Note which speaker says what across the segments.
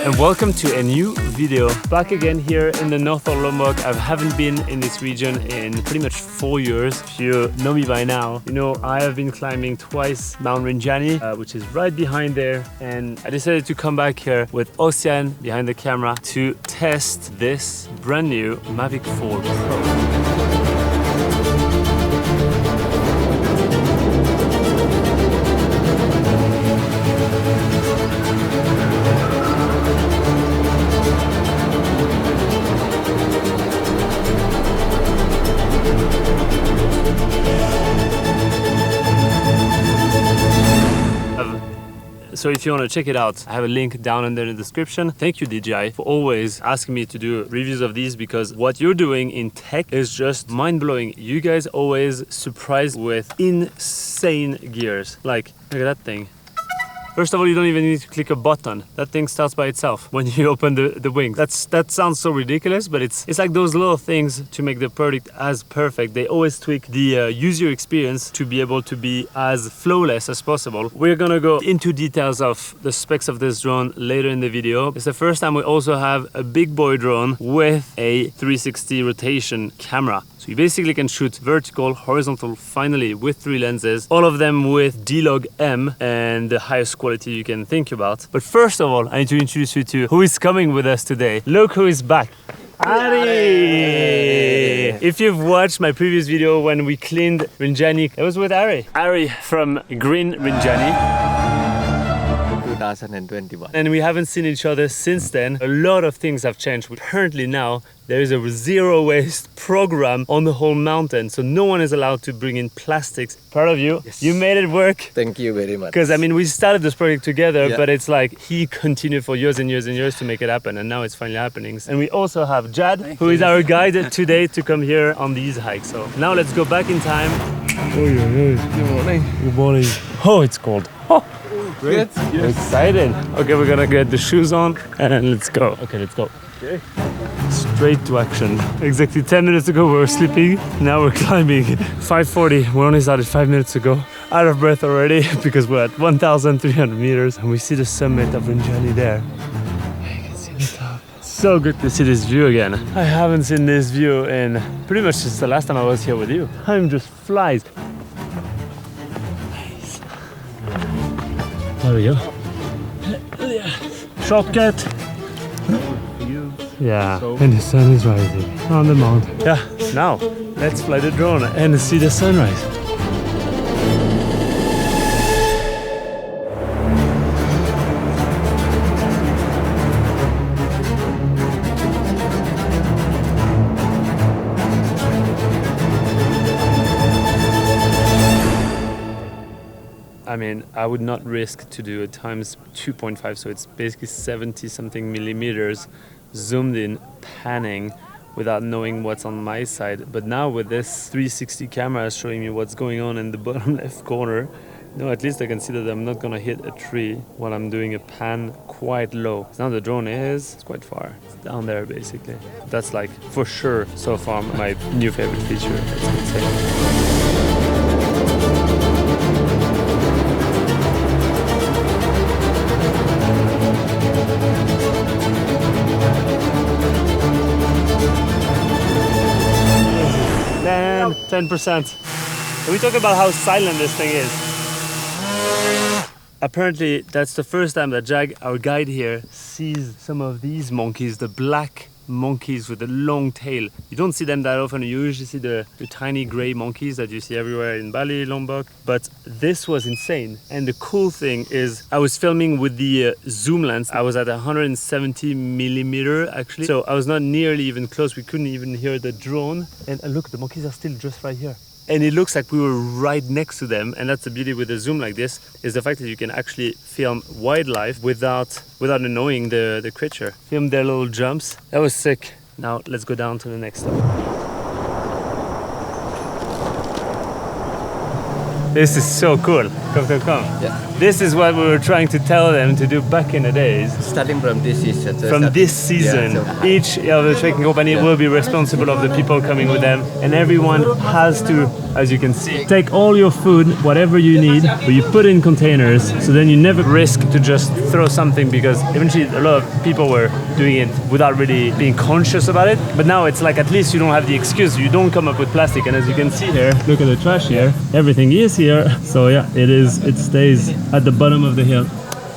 Speaker 1: and welcome to a new video. Back again here in the north of Lombok. I haven't been in this region in pretty much 4 years. If you know me by now, you know I have been climbing twice Mount Rinjani, which is right behind there, and I decided to come back here with Ocean behind the camera to test this brand new Mavic 4 Pro. So if you want to check it out, I have a link down in the description. Thank you DJI for always asking me to do reviews of these, because what you're doing in tech is just mind-blowing. You guys always surprise with insane gears. Like, look at that thing. First of all, you don't even need to click a button. That thing starts by itself when you open the wings. That sounds so ridiculous, but it's like those little things to make the product as perfect. They always tweak the user experience to be able to be as flawless as possible. We're gonna go into details of the specs of this drone later in the video. It's the first time we also have a big boy drone with a 360 rotation camera. So you basically can shoot vertical, horizontal, finally with 3 lenses, all of them with D-Log M and the highest quality you can think about. But first of all, I need to introduce you to who is coming with us today. Look who is back. Ariee! If you've watched my previous video when we cleaned Rinjani, it was with Ariee. Ariee from Green Rinjani.
Speaker 2: 2021.
Speaker 1: And we haven't seen each other since then. A lot of things have changed. Currently now, there is a zero waste program on the whole mountain. So no one is allowed to bring in plastics. Proud of you.
Speaker 2: Yes.
Speaker 1: You made it work.
Speaker 2: Thank you very much.
Speaker 1: Because I mean, we started this project together, but it's like he continued for years and years and years to make it happen. And now it's finally happening. And we also have Jad, who is our guide today to come here on these hikes. So now let's go back in time.
Speaker 2: Good morning.
Speaker 1: Good morning. Oh, it's cold. Oh.
Speaker 2: Great.
Speaker 1: Yes. Excited. Okay, we're gonna get the shoes on and let's go. Okay, let's go. Okay. Straight to action. Exactly 10 minutes ago we were sleeping. Now we're climbing. 5:40. We only started 5 minutes ago. Out of breath already because we're at 1,300 meters and we see the summit of Rinjani there. You can see the top. So good to see this view again. I haven't seen this view in pretty much since the last time I was here with you. Time just flies. There we go. Shortcut. Yeah, and the sun is rising on the mountain. Yeah, now let's fly the drone and see the sunrise. I mean, I would not risk to do a times 2.5, so it's basically 70 something millimeters zoomed in, panning without knowing what's on my side. But now with this 360 camera showing me what's going on in the bottom left corner, no, at least I can see that I'm not gonna hit a tree while I'm doing a pan quite low. Now the drone it's quite far. It's down there basically. That's like for sure so far my new favorite feature. That's insane. Man, 10%. Can we talk about how silent this thing is? Apparently, that's the first time that Jag, our guide here, sees some of these monkeys, the black monkeys with a long tail. You don't see them that often. You usually see the tiny gray monkeys that you see everywhere in Bali, Lombok. But this was insane. And the cool thing is I was filming with the zoom lens. I was at 170 millimeter actually. So I was not nearly even close. We couldn't even hear the drone. And look, the monkeys are still just right here. And it looks like we were right next to them. And that's the beauty with a zoom like this, is the fact that you can actually film wildlife without annoying the creature. Film their little jumps. That was sick. Now let's go down to the next stop. This is so cool. Come.
Speaker 2: Yeah.
Speaker 1: This is what we were trying to tell them to do back in the days.
Speaker 2: Starting from this season.
Speaker 1: From this season, each of the trekking company will be responsible of the people coming with them, and everyone has to, as you can see, take all your food, whatever you need, but you put in containers, so then you never risk to just throw something, because eventually a lot of people were doing it without really being conscious about it. But now it's like, at least you don't have the excuse, you don't come up with plastic. And as you can see here, look at the trash here, everything is here. So yeah, it stays at the bottom of the hill.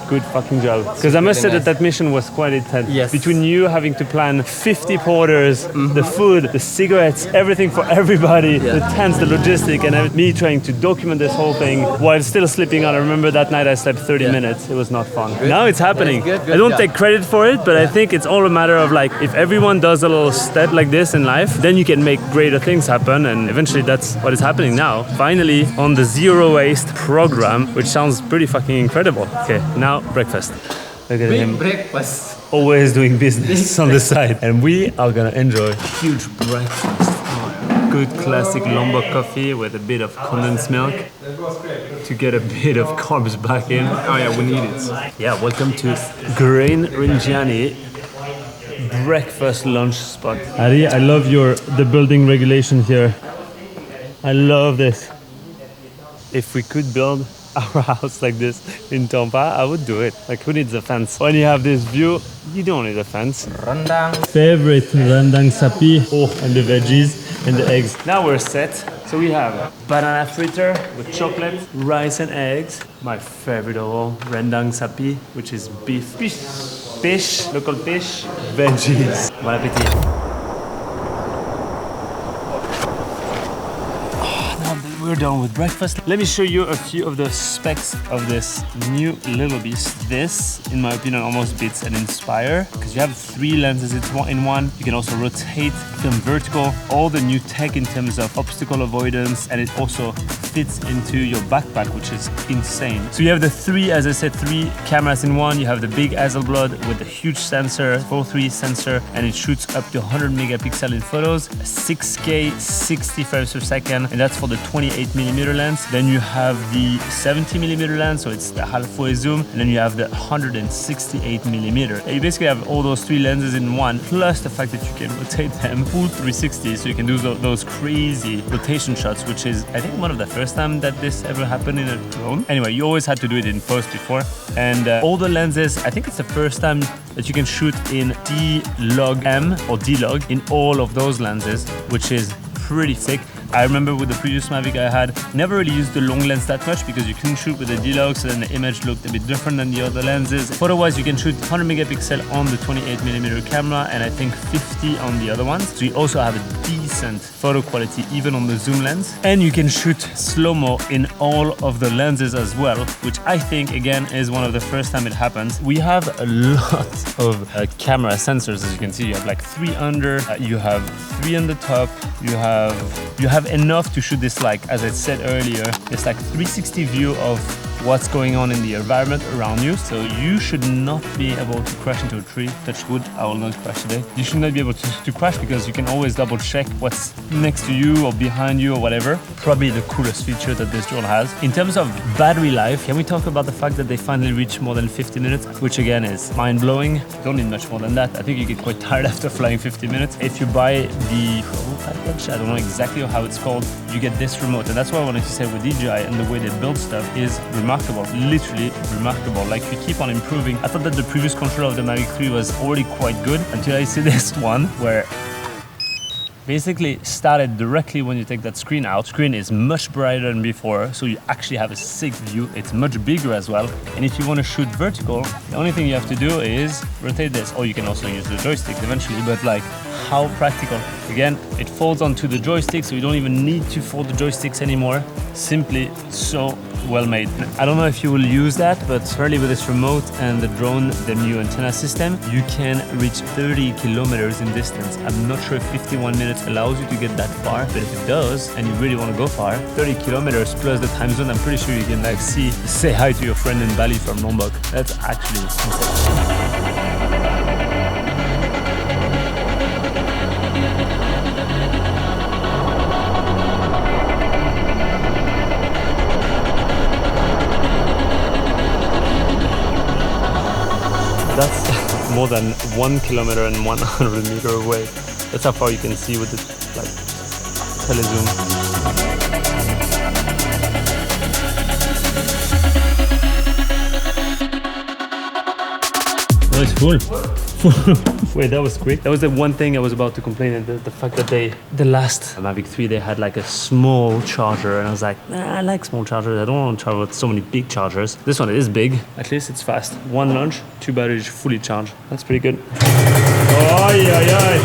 Speaker 1: Good fucking job. Because I must say that mission was quite intense.
Speaker 2: Yes.
Speaker 1: Between you having to plan 50 porters, the food, the cigarettes, everything for everybody, the tents, the logistic, and me trying to document this whole thing while still sleeping on. I remember that night I slept 30 minutes. It was not fun.
Speaker 2: Good.
Speaker 1: Now it's happening.
Speaker 2: Good
Speaker 1: I don't
Speaker 2: job.
Speaker 1: take credit for it, but I think it's all a matter of like, if everyone does a little step like this in life, then you can make greater things happen. And eventually that's what is happening now. Finally on the zero waste program, which sounds pretty fucking incredible. Okay, now breakfast. Look at him.
Speaker 2: Breakfast.
Speaker 1: Always doing business on the side. And we are gonna enjoy huge breakfast. Good classic Lombok coffee with a bit of condensed milk to get a bit of carbs back in.
Speaker 2: Oh yeah, we need it.
Speaker 1: Yeah, welcome to Green Rinjani breakfast lunch spot. Ariee, I love the building regulation here. I love this. If we could build our house like this in Tompa, I would do it. Like, who needs a fence? When you have this view, you don't need a fence.
Speaker 2: Rendang.
Speaker 1: Favorite rendang sapi. Oh, and the veggies and the eggs. Now we're set. So we have banana fritter with chocolate, rice and eggs. My favorite of all, rendang sapi, which is beef. Fish, local fish, veggies. Bon appetit. We're done with breakfast. Let me show you a few of the specs of this new little beast. This, in my opinion, almost beats an Inspire, because you have 3 lenses in one. You can also rotate them vertical. All the new tech in terms of obstacle avoidance, and it also fits into your backpack, which is insane. So you have the 3, as I said, 3 cameras in one. You have the big Hasselblad with a huge sensor, 4.3 sensor, and it shoots up to 100 megapixel in photos, 6K, 60 frames per second, and that's for the 28mm lens. Then you have the 70mm lens, so it's the halfway zoom, and then you have the 168mm. You basically have all those 3 lenses in one, plus the fact that you can rotate them full 360, so you can do those crazy rotation shots, which is, I think, one of the first time that this ever happened in a drone. Anyway, you always had to do it in post before. And all the lenses, I think it's the first time that you can shoot in D-Log M or D-Log in all of those lenses, which is pretty sick. I remember with the previous Mavic I had, never really used the long lens that much because you couldn't shoot with the D-Log, so then the image looked a bit different than the other lenses. Photo-wise, you can shoot 100 megapixel on the 28mm camera and I think 50 on the other ones. So you also have a decent photo quality even on the zoom lens. And you can shoot slow-mo in all of the lenses as well, which I think, again, is one of the first time it happens. We have a lot of camera sensors, as you can see. You have like 3 under, you have 3 on the top, you have enough to shoot this, like, as I said earlier, it's like 360 view of what's going on in the environment around you. So you should not be able to crash into a tree. Touch wood, I will not crash today. You should not be able to crash because you can always double check what's next to you or behind you or whatever. Probably the coolest feature that this drone has. In terms of battery life, can we talk about the fact that they finally reached more than 50 minutes, which again is mind-blowing. Don't need much more than that. I think you get quite tired after flying 50 minutes. If you buy the Pro package, I don't know exactly how it's called, you get this remote. And that's what I wanted to say with DJI, and the way they build stuff is remarkable, literally remarkable. Like, we keep on improving. I thought that the previous controller of the Mavic 3 was already quite good until I see this one where basically started directly when you take that screen out. Screen is much brighter than before, so you actually have a sick view. It's much bigger as well. And if you want to shoot vertical, the only thing you have to do is rotate this, or you can also use the joystick eventually, but like, how practical. Again, it folds onto the joystick, so you don't even need to fold the joysticks anymore. Simply so well made. I don't know if you will use that, but apparently with this remote and the drone, the new antenna system, you can reach 30 kilometers in distance. I'm not sure if 51 minutes allows you to get that far, but if it does, and you really want to go far, 30 kilometers plus the time zone, I'm pretty sure you can like say hi to your friend in Bali from Lombok. That's actually insane. more than 1 kilometer and 100 meter away. That's how far you can see with the like telezoom. Oh, it's full. Wait, that was quick. That was the one thing I was about to complain, the fact that the last Mavic 3, they had like a small charger, and I was like, nah, I like small chargers. I don't want to travel with so many big chargers. This one is big. At least it's fast. One launch, 2 batteries fully charged. That's pretty good. Oh, yeah.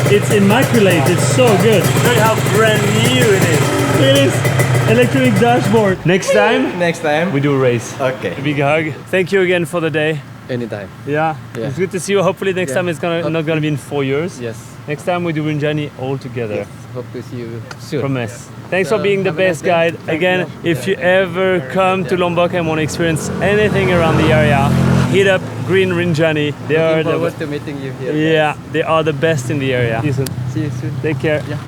Speaker 1: It's immaculate. It's so good. Look how brand new it is. It is. Electronic dashboard. Next time we do a race.
Speaker 2: Okay.
Speaker 1: A big hug. Thank you again for the day.
Speaker 2: Anytime.
Speaker 1: Yeah. It's good to see you. Hopefully next time it's not gonna be in 4 years.
Speaker 2: Yes.
Speaker 1: Next time we do Rinjani all together.
Speaker 2: Yes. Hope to see you soon.
Speaker 1: Promise. Thanks for being the best guide. Again, if you ever come to Lombok and want to experience anything around the area, hit up Green Rinjani. They are
Speaker 2: Looking forward to meeting you here.
Speaker 1: Yeah, they are the best in the area.
Speaker 2: See you soon.
Speaker 1: Take care.
Speaker 2: Yeah.